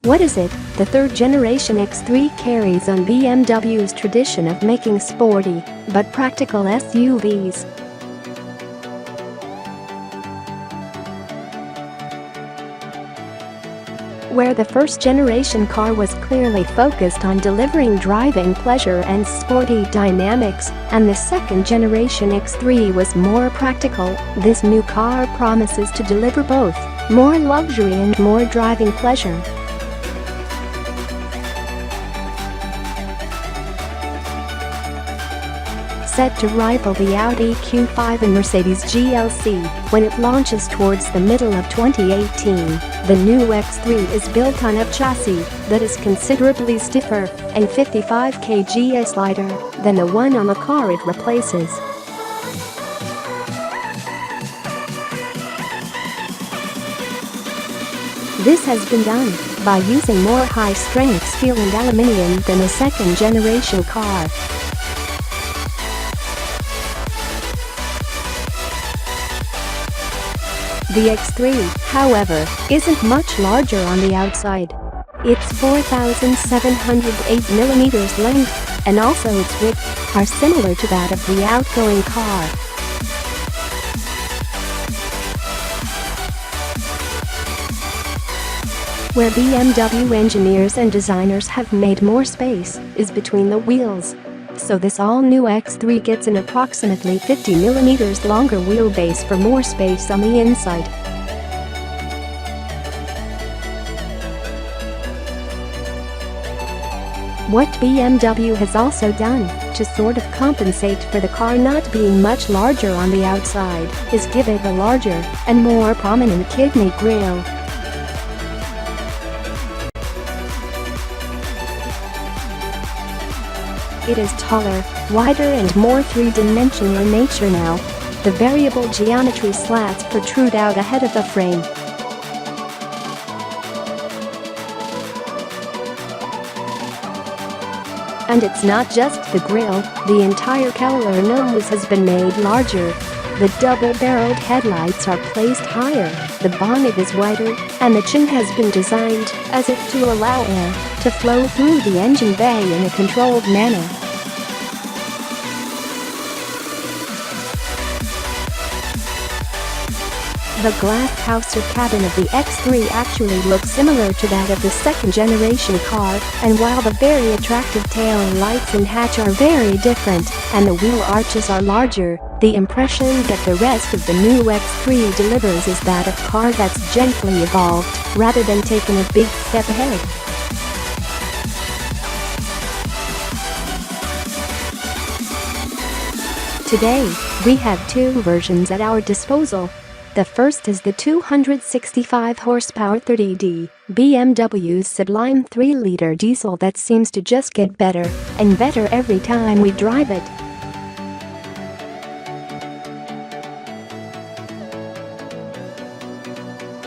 What is it? The third generation X3 carries on BMW's tradition of making sporty but practical SUVs. Where the first-generation car was clearly focused on delivering driving pleasure and sporty dynamics, and the second-generation X3 was more practical, this new car promises to deliver both more luxury and more driving pleasure. Set to rival the Audi Q5 and Mercedes GLC when it launches towards the middle of 2018, the new X3 is built on a chassis that is considerably stiffer and 55 kgs lighter than the one on the car it replaces. This has been done by using more high-strength steel and aluminium than the second-generation car. The X3, however, isn't much larger on the outside. Its 4,708mm length and also its width are similar to that of the outgoing car. Where BMW engineers and designers have made more space is between the wheels. So this all-new X3 gets an approximately 50mm longer wheelbase for more space on the inside. What BMW has also done to sort of compensate for the car not being much larger on the outside is give it a larger and more prominent kidney grille. It is taller, wider and more three-dimensional in nature now. The variable geometry slats protrude out ahead of the frame. And it's not just the grille, the entire Keller nose has been made larger. The double-barreled headlights are placed higher, the bonnet is wider, and the chin has been designed as if to allow air to flow through the engine bay in a controlled manner. The glass house or cabin of the X3 actually looks similar to that of the second-generation car, and while the very attractive tail lights and hatch are very different, and the wheel arches are larger, the impression that the rest of the new X3 delivers is that of a car that's gently evolved, rather than taking a big step ahead. Today, we have two versions at our disposal. The first is the 265 horsepower 30D BMW's sublime 3-liter diesel that seems to just get better and better every time we drive it.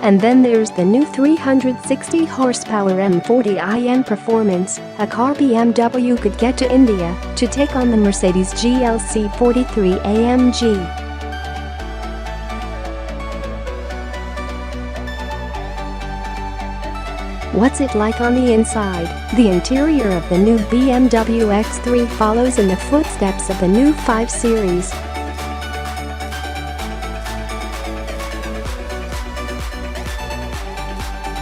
And then there's the new 360 horsepower M40i Performance, a car BMW could get to India to take on the Mercedes GLC 43 AMG. What's it like on the inside? The interior of the new BMW X3 follows in the footsteps of the new 5 Series.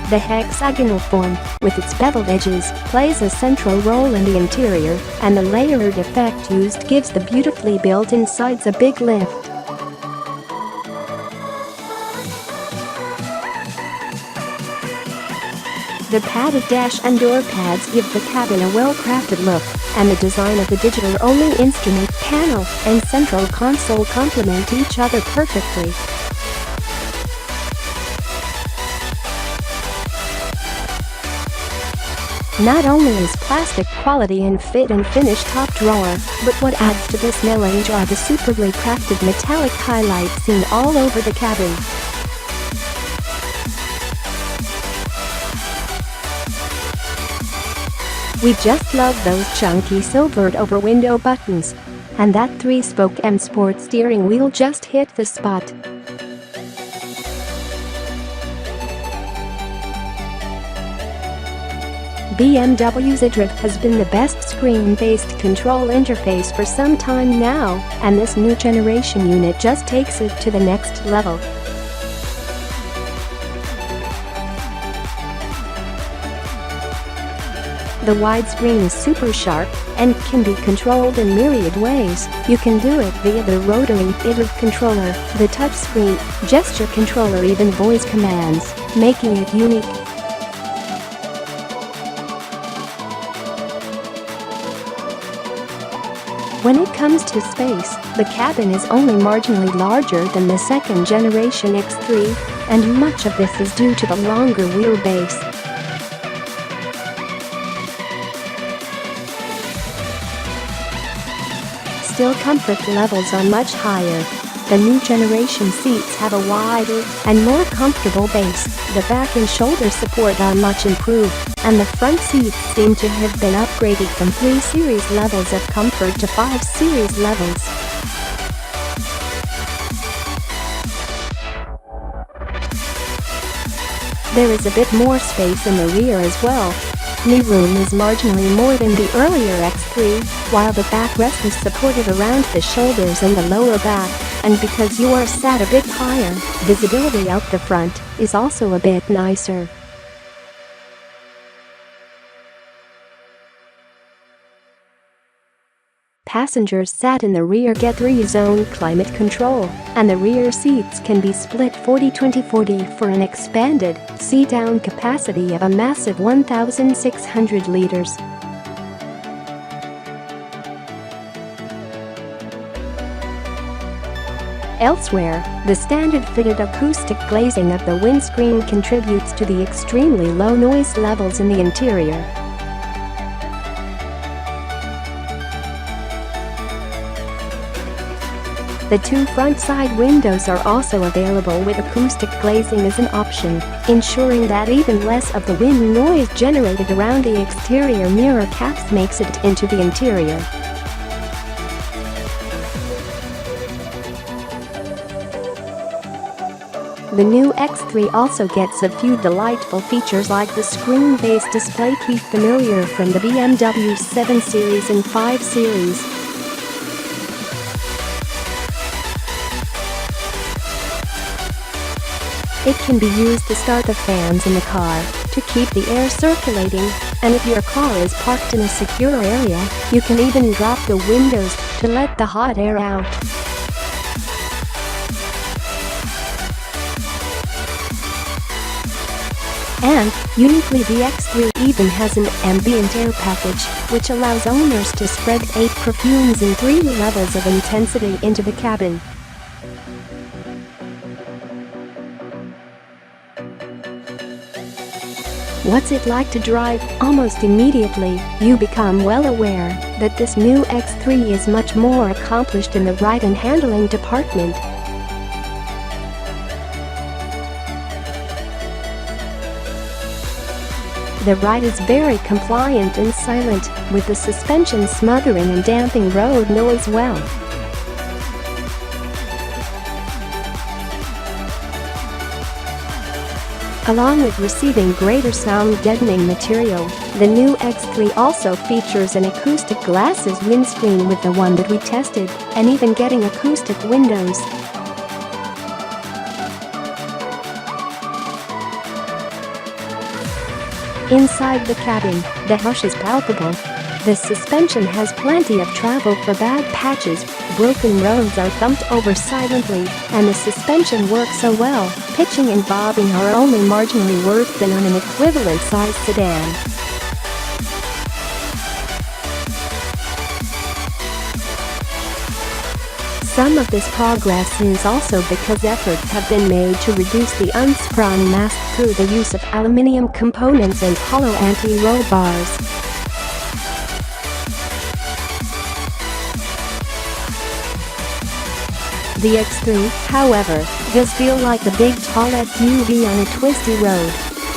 The hexagonal form, with its beveled edges, plays a central role in the interior, and the layered effect used gives the beautifully built insides a big lift. The padded dash and door pads give the cabin a well-crafted look, and the design of the digital-only instrument panel and central console complement each other perfectly. Not only is plastic quality and fit and finish top drawer, but what adds to this melange are the superbly crafted metallic highlights seen all over the cabin. We just love those chunky silvered over window buttons. And that 3-spoke M Sport steering wheel just hit the spot. BMW's X3 has been the best screen-based control interface for some time now, and this new generation unit just takes it to the next level. The widescreen is super sharp and can be controlled in myriad ways. You can do it via the rotary X3 controller, the touchscreen, gesture controller, even voice commands, making it unique. When it comes to space, the cabin is only marginally larger than the second generation X3, and much of this is due to the longer wheelbase. Still, comfort levels are much higher. The new generation seats have a wider and more comfortable base, the back and shoulder support are much improved, and the front seats seem to have been upgraded from 3 series levels of comfort to 5 series levels. There is a bit more space in the rear as well. Knee room is marginally more than the earlier X3, while the backrest is supported around the shoulders and the lower back, and because you are sat a bit higher, visibility out the front is also a bit nicer. Passengers sat in the rear get 3-zone climate control, and the rear seats can be split 40-20-40 for an expanded seat-down capacity of a massive 1,600 liters. Elsewhere, the standard-fitted acoustic glazing of the windscreen contributes to the extremely low noise levels in the interior. The 2 front side windows are also available with acoustic glazing as an option, ensuring that even less of the wind noise generated around the exterior mirror caps makes it into the interior. The new X3 also gets a few delightful features like the screen-based display key familiar from the BMW 7 Series and 5 Series. It can be used to start the fans in the car, to keep the air circulating, and if your car is parked in a secure area, you can even drop the windows to let the hot air out. And, uniquely, the X3 even has an ambient air package, which allows owners to spread 8 perfumes in 3 levels of intensity into the cabin. What's it like to drive? Almost immediately, you become well aware that this new X3 is much more accomplished in the ride and handling department. The ride is very compliant and silent, with the suspension smothering and damping road noise well. Along with receiving greater sound deadening material, the new X3 also features an acoustic glasses windscreen with the one that we tested, and even getting acoustic windows. Inside the cabin, the hush is palpable. The suspension has plenty of travel for bad patches, broken roads are thumped over silently, and the suspension works so well, pitching and bobbing are only marginally worse than on an equivalent-sized sedan. Some of this progress is also because efforts have been made to reduce the unsprung mass through the use of aluminium components and hollow anti-roll bars. The X3, however, does feel like a big tall SUV on a twisty road.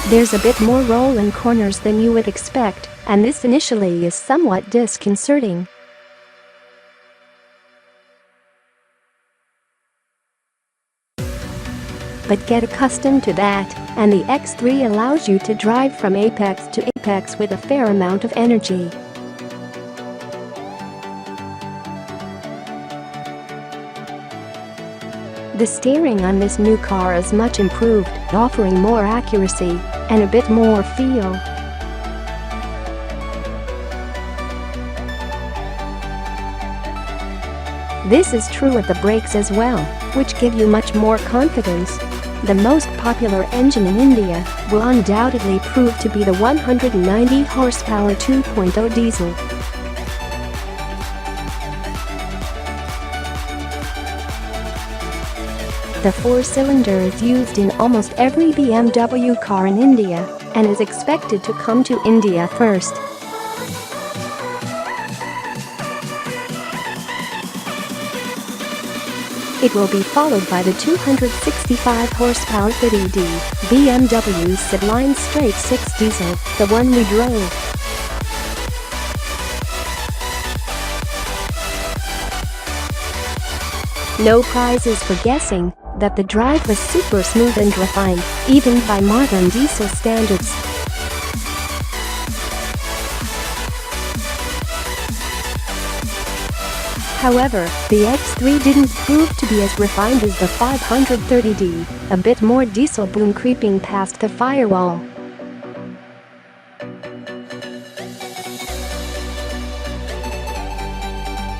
There's a bit more roll in corners than you would expect, and this initially is somewhat disconcerting. but get accustomed to that, and the X3 allows you to drive from apex to apex with a fair amount of energy. The steering on this new car is much improved, offering more accuracy and a bit more feel. This is true of the brakes as well, which give you much more confidence. The most popular engine in India will undoubtedly prove to be the 190 horsepower 2.0 diesel. The four-cylinder is used in almost every BMW car in India and is expected to come to India first. It will be followed by the 265 horsepower 30D BMW Z-Line Straight 6 diesel, the one we drove. No prizes for guessing that the drive was super smooth and refined, even by modern diesel standards. However, the X3 didn't prove to be as refined as the 530D, a bit more diesel boom creeping past the firewall.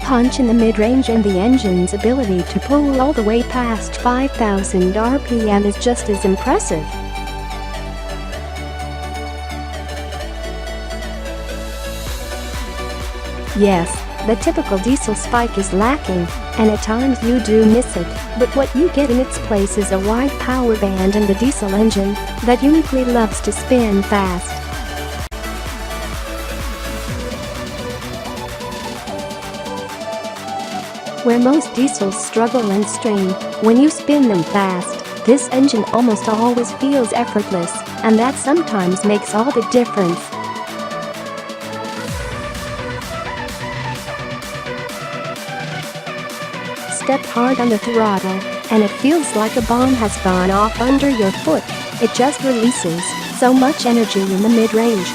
Punch in the mid-range, and the engine's ability to pull all the way past 5,000 RPM is just as impressive. Yes, the typical diesel spike is lacking, and at times you do miss it, but what you get in its place is a wide power band and the diesel engine that uniquely loves to spin fast. Where most diesels struggle and strain when you spin them fast, this engine almost always feels effortless, and that sometimes makes all the difference. Step hard on the throttle, and it feels like a bomb has gone off under your foot. It just releases so much energy in the mid-range.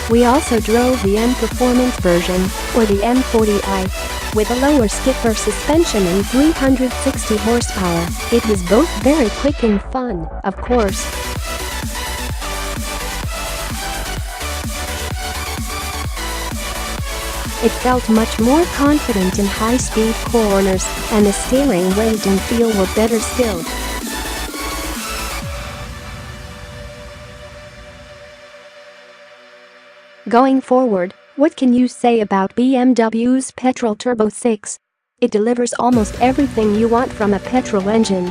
We also drove the M Performance version, or the M40i, with a lower stiffer suspension and 360 horsepower. It was both very quick and fun, of course. It felt much more confident in high-speed corners, and the steering weight and feel were better still. Going forward, what can you say about BMW's petrol Turbo 6? It delivers almost everything you want from a petrol engine.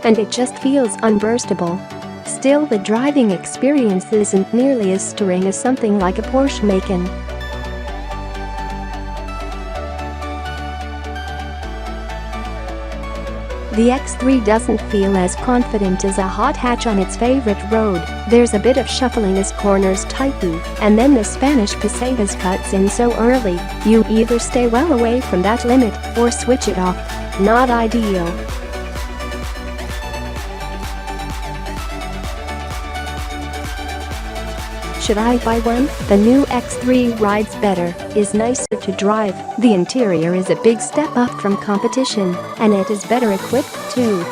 And it just feels unburstable. Still, the driving experience isn't nearly as stirring as something like a Porsche Macan. The X3 doesn't feel as confident as a hot hatch on its favorite road. There's a bit of shuffling as corners tighten, and then the Spanish pesetas cuts in so early, you either stay well away from that limit or switch it off. Not ideal. Should I buy one? The new X3 rides better, is nicer to drive, the interior is a big step up from competition, and it is better equipped too.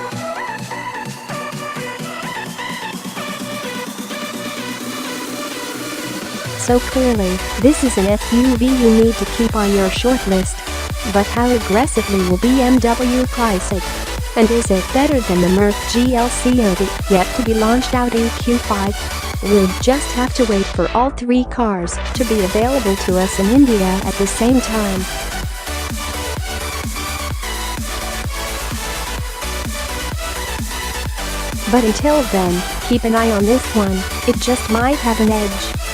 So clearly, this is an SUV you need to keep on your shortlist. But how aggressively will BMW price it? And is it better than the Merc GLC or the yet-to-be-launched Audi Q5? We'll just have to wait for all three cars to be available to us in India at the same time. But until then, keep an eye on this one, it just might have an edge.